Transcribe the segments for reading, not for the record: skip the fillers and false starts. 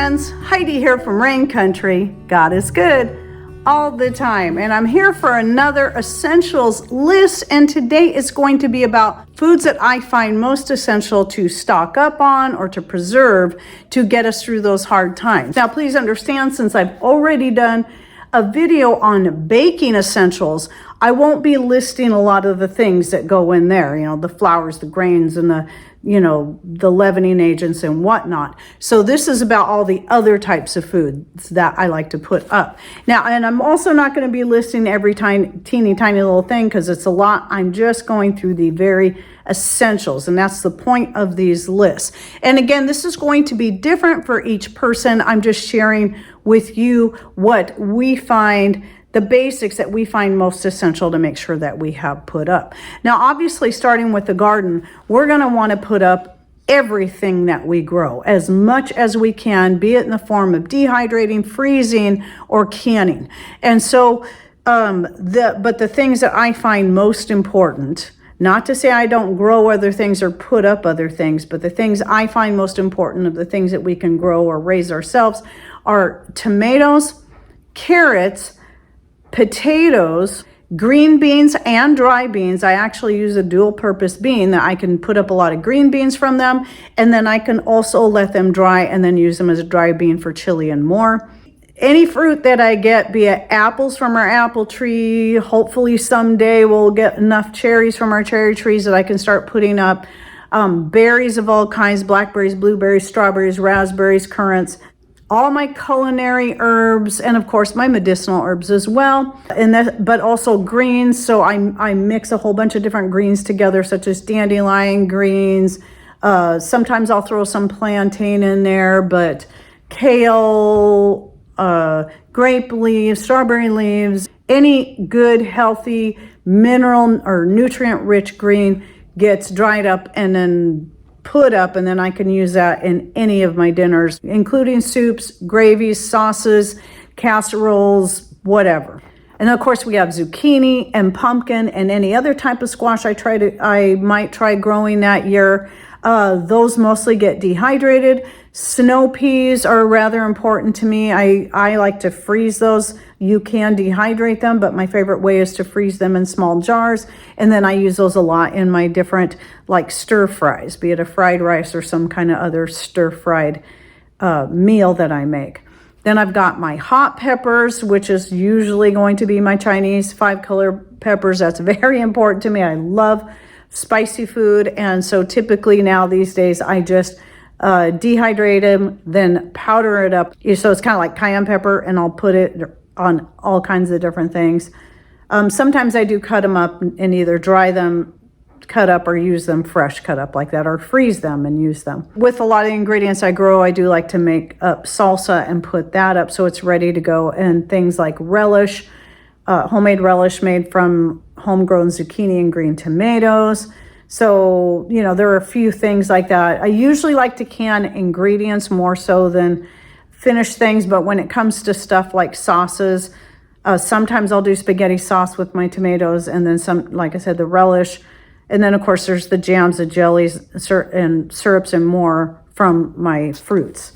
friends, Heidi here from Rain Country. God is good all the time, and I'm here for another essentials list, and today is going to be about foods that I find most essential to stock up on or to preserve to get us through those hard times. Now please understand, since I've already done a video on baking essentials, I won't be listing a lot of the things that go in there, you know, the flours, the grains, and the leavening agents and whatnot. So this is about all the other types of foods that I like to put up. Now, and I'm also not going to be listing every teeny tiny little thing because it's a lot. I'm just going through the very essentials, and that's the point of these lists. And again, this is going to be different for each person. I'm just sharing with you what we find, the basics that we find most essential to make sure that we have put up. Now, obviously, starting with the garden, we're going to want to put up everything that we grow as much as we can, be it in the form of dehydrating, freezing, or canning. And so, but the things that I find most important, not to say I don't grow other things or put up other things, but the things I find most important of the things that we can grow or raise ourselves are tomatoes, carrots, potatoes, green beans, and dry beans. I actually use a dual purpose bean that I can put up a lot of green beans from them, and then I can also let them dry and then use them as a dry bean for chili and more. Any fruit that I get, be it apples from our apple tree, hopefully someday we'll get enough cherries from our cherry trees that I can start putting up, berries of all kinds, blackberries, blueberries, strawberries, raspberries, currants, all my culinary herbs, and of course my medicinal herbs as well, but also greens. So I mix a whole bunch of different greens together, such as dandelion greens. Sometimes I'll throw some plantain in there, but kale, grape leaves, strawberry leaves, any good, healthy, mineral or nutrient-rich green gets dried up and then put up, and then I can use that in any of my dinners, including soups, gravies, sauces, casseroles, whatever. And of course we have zucchini and pumpkin and any other type of squash I might try growing that year. Those mostly get dehydrated. Snow peas are rather important to me. I like to freeze those. You can dehydrate them, but my favorite way is to freeze them in small jars. And then I use those a lot in my different like stir fries, be it a fried rice or some kind of other stir fried meal that I make. Then I've got my hot peppers, which is usually going to be my Chinese 5-color peppers. That's very important to me. I love spicy food, and so typically now these days I just dehydrate them, then powder it up. So it's kind of like cayenne pepper, and I'll put it on all kinds of different things. Sometimes I do cut them up and either dry them, cut up, or use them fresh cut up like that, or freeze them and use them. With a lot of the ingredients I grow, I do like to make up salsa and put that up so it's ready to go, and things like relish, homemade relish made from homegrown zucchini and green tomatoes. So, you know, there are a few things like that. I usually like to can ingredients more so than finish things, but when it comes to stuff like sauces, sometimes I'll do spaghetti sauce with my tomatoes, and then some, like I said, the relish. And then of course there's the jams, the jellies, and syrups and more from my fruits.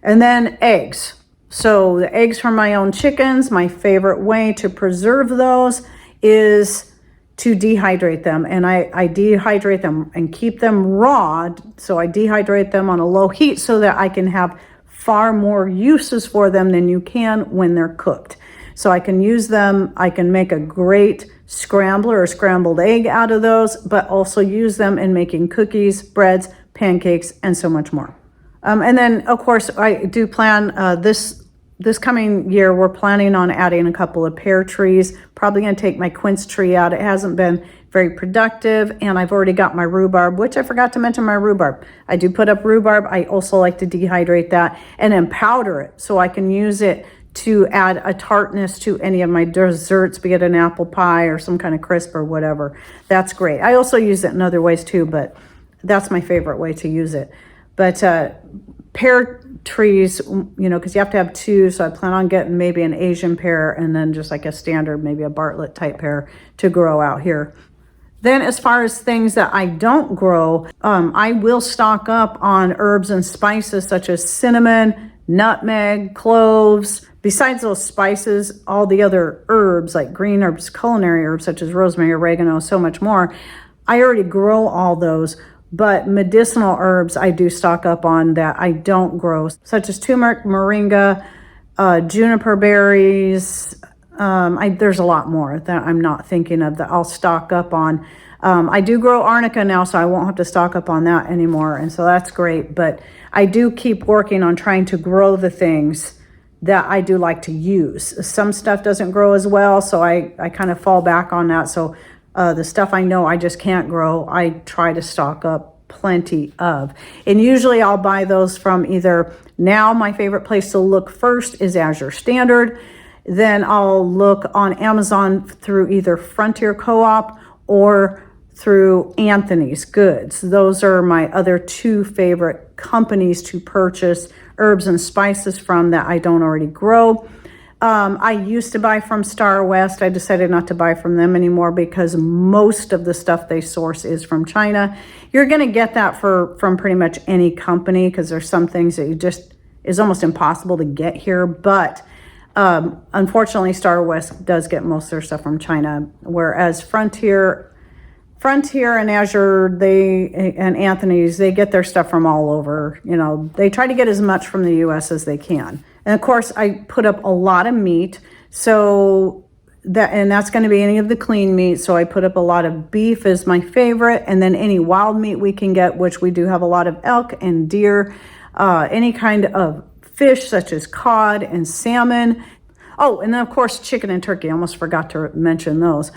And then eggs. So the eggs from my own chickens, my favorite way to preserve those is to dehydrate them. And I dehydrate them and keep them raw. So I dehydrate them on a low heat so that I can have far more uses for them than you can when they're cooked. So I can use them, I can make a great scrambler or scrambled egg out of those, but also use them in making cookies, breads, pancakes, and so much more. And then of course I do plan this coming year, we're planning on adding a couple of pear trees. Probably going to take my quince tree out. It hasn't been very productive, and I've already got my rhubarb, which I forgot to mention my rhubarb. I do put up rhubarb. I also like to dehydrate that and then powder it so I can use it to add a tartness to any of my desserts, be it an apple pie or some kind of crisp or whatever. That's great. I also use it in other ways too, but that's my favorite way to use it. But pear trees, you know, because you have to have two, so I plan on getting maybe an Asian pear and then just like a standard, maybe a Bartlett type pear to grow out here. Then as far as things that I don't grow, I will stock up on herbs and spices such as cinnamon, nutmeg, cloves. Besides those spices, all the other herbs like green herbs, culinary herbs such as rosemary, oregano, so much more. I already grow all those, but medicinal herbs I do stock up on that I don't grow, such as turmeric, moringa, juniper berries. There's a lot more that I'm not thinking of that I'll stock up on. I do grow arnica now, so I won't have to stock up on that anymore, and so that's great. But I do keep working on trying to grow the things that I do like to use. Some stuff doesn't grow as well, so I kind of fall back on that. So the stuff I know I just can't grow, I try to stock up plenty of. And usually I'll buy those from either, now my favorite place to look first is Azure Standard. Then I'll look on Amazon through either Frontier Co-op or through Anthony's Goods. Those are my other two favorite companies to purchase herbs and spices from that I don't already grow. I used to buy from Star West. I decided not to buy from them anymore because most of the stuff they source is from China. You're going to get that from pretty much any company because there's some things that is almost impossible to get here. But unfortunately, Star West does get most of their stuff from China, whereas Frontier and Azure, and Anthony's, they get their stuff from all over. You know, they try to get as much from the U.S. as they can. And of course, I put up a lot of meat, that's going to be any of the clean meat. So I put up a lot of beef is my favorite, and then any wild meat we can get, which we do have a lot of elk and deer, any kind of fish such as cod and salmon. Oh, and then of course, chicken and turkey. I almost forgot to mention those.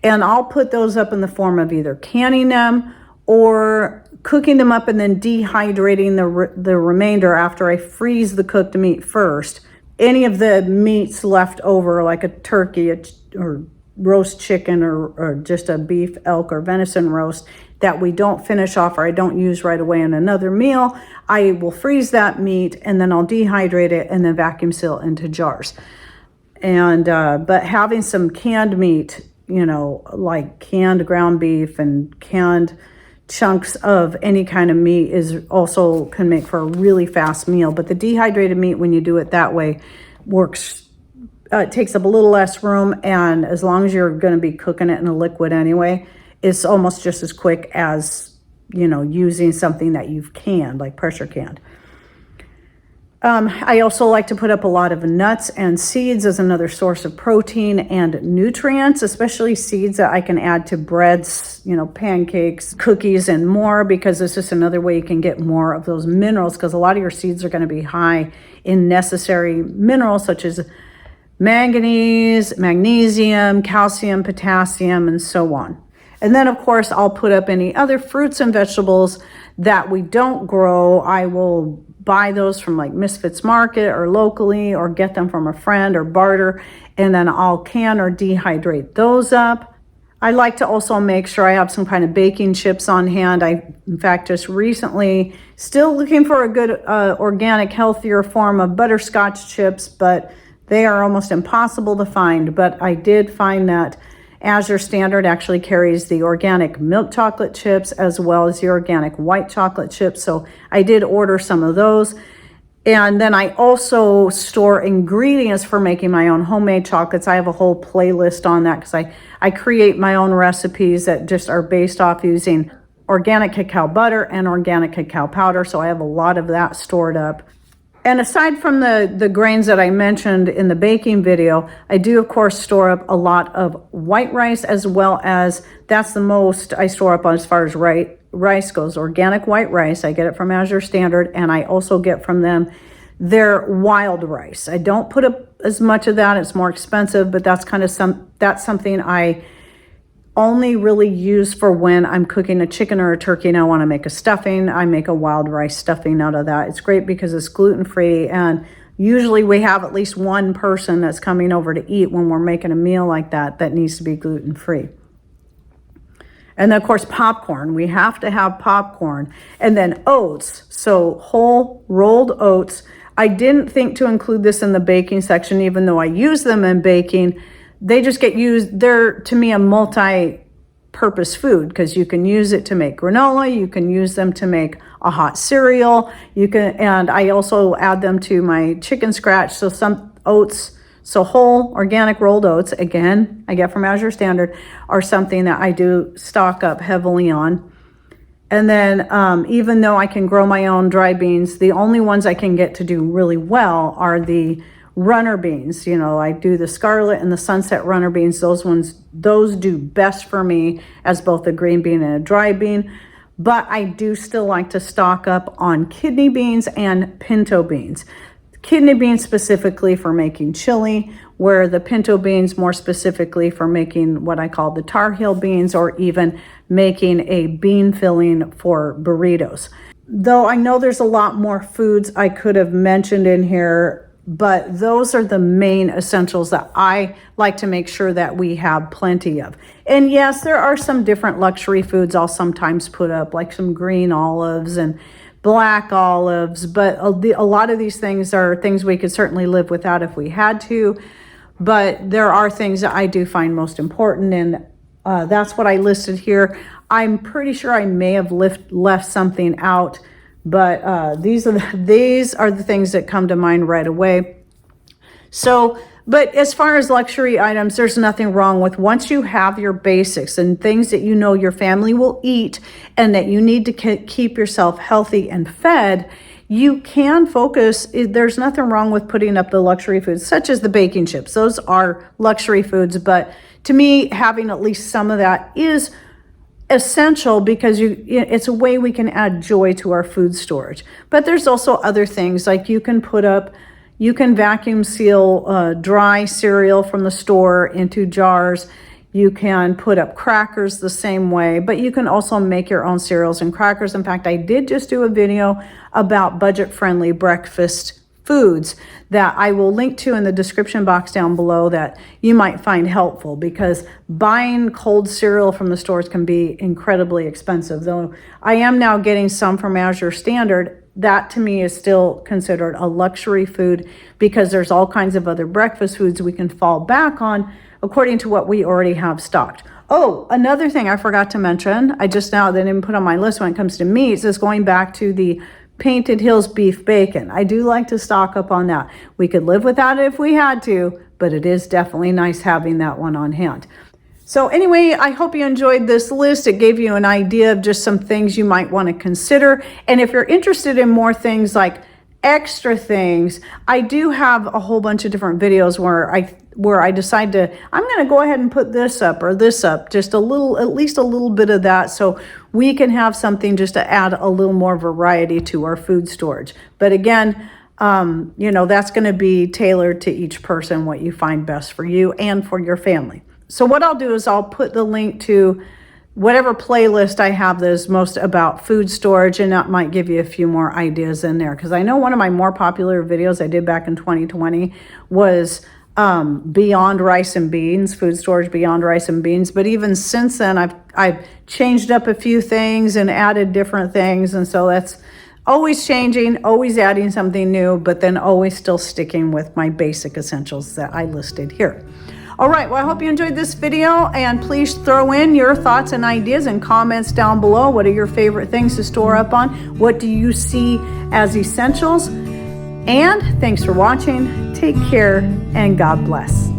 And I'll put those up in the form of either canning them or cooking them up and then dehydrating the remainder after I freeze the cooked meat first. Any of the meats left over, like a turkey or roast chicken or just a beef, elk, or venison roast that we don't finish off or I don't use right away in another meal, I will freeze that meat and then I'll dehydrate it and then vacuum seal into jars. And but having some canned meat, you know, like canned ground beef and canned chunks of any kind of meat is also can make for a really fast meal. But the dehydrated meat, when you do it that way, works. It takes up a little less room, and as long as you're going to be cooking it in a liquid anyway, it's almost just as quick as, you know, using something that you've canned, like pressure canned. I also like to put up a lot of nuts and seeds as another source of protein and nutrients, especially seeds that I can add to breads, you know, pancakes, cookies, and more, because it's just another way you can get more of those minerals, because a lot of your seeds are going to be high in necessary minerals such as manganese, magnesium, calcium, potassium, and so on. And then, of course, I'll put up any other fruits and vegetables that we don't grow. I will buy those from like Misfits Market or locally, or get them from a friend or barter, and then I'll can or dehydrate those up. I like to also make sure I have some kind of baking chips on hand. I, in fact, just recently, still looking for a good organic, healthier form of butterscotch chips, but they are almost impossible to find. But I did find that Azure Standard actually carries the organic milk chocolate chips as well as the organic white chocolate chips. So I did order some of those. And then I also store ingredients for making my own homemade chocolates. I have a whole playlist on that because I create my own recipes that just are based off using organic cacao butter and organic cacao powder. So I have a lot of that stored up. And aside from the grains that I mentioned in the baking video, I do, of course, store up a lot of white rice, as well as, that's the most I store up on as far as rice goes. Organic white rice, I get it from Azure Standard, and I also get from them their wild rice. I don't put up as much of that, it's more expensive, but that's something I only really use for when I'm cooking a chicken or a turkey and I want to make a stuffing. I make a wild rice stuffing out of that. It's great because it's gluten-free, and usually we have at least one person that's coming over to eat when we're making a meal like that needs to be gluten-free. And then, of course, popcorn. We have to have popcorn. And then oats, so whole rolled oats. I didn't think to include this in the baking section, even though I use them in baking. They just get used, they're, to me, a multi-purpose purpose food, because you can use it to make granola, you can use them to make a hot cereal, and I also add them to my chicken scratch. So some oats, so whole organic rolled oats, again, I get from Azure Standard, are something that I do stock up heavily on. And then even though I can grow my own dry beans, the only ones I can get to do really well are the runner beans. You know, I do the scarlet and the sunset runner beans. Those do best for me as both a green bean and a dry bean. But I do still like to stock up on kidney beans and pinto beans. Kidney beans specifically for making chili, where the pinto beans more specifically for making what I call the Tar Heel beans, or even making a bean filling for burritos. Though I know there's a lot more foods I could have mentioned in here, but those are the main essentials that I like to make sure that we have plenty of. And yes, there are some different luxury foods I'll sometimes put up, like some green olives and black olives, but a lot of these things are things we could certainly live without if we had to. But there are things that I do find most important, and that's what I listed here. I'm pretty sure I may have left something out, but these are the things that come to mind right away. So, but as far as luxury items, there's nothing wrong with, once you have your basics and things that you know your family will eat and that you need to keep yourself healthy and fed, you can focus. There's nothing wrong with putting up the luxury foods, such as the baking chips. Those are luxury foods, but to me, having at least some of that is essential, because it's a way we can add joy to our food storage. But there's also other things, like you can vacuum seal dry cereal from the store into jars. You can put up crackers the same way, but you can also make your own cereals and crackers. In fact, I did just do a video about budget-friendly breakfast foods that I will link to in the description box down below, that you might find helpful, because buying cold cereal from the stores can be incredibly expensive. Though I am now getting some from Azure Standard, that to me is still considered a luxury food, because there's all kinds of other breakfast foods we can fall back on according to what we already have stocked. Oh, another thing I forgot to mention, I didn't put on my list when it comes to meats, is going back to the Painted Hills beef bacon. I do like to stock up on that. We could live without it if we had to, but it is definitely nice having that one on hand. So anyway, I hope you enjoyed this list. It gave you an idea of just some things you might want to consider. And if you're interested in more things like extra things, I do have a whole bunch of different videos where I decide I'm going to go ahead and put this up or this up, just at least a little bit of that, so we can have something just to add a little more variety to our food storage. But again, that's going to be tailored to each person, what you find best for you and for your family. So what I'll do is I'll put the link to whatever playlist I have that is most about food storage, and that might give you a few more ideas in there. Because I know one of my more popular videos I did back in 2020 was beyond rice and beans, food storage beyond rice and beans. But even since then, I've changed up a few things and added different things. And so that's always changing, always adding something new, but then always still sticking with my basic essentials that I listed here. All right, well, I hope you enjoyed this video, and please throw in your thoughts and ideas and comments down below. What are your favorite things to store up on? What do you see as essentials? And thanks for watching. Take care, and God bless.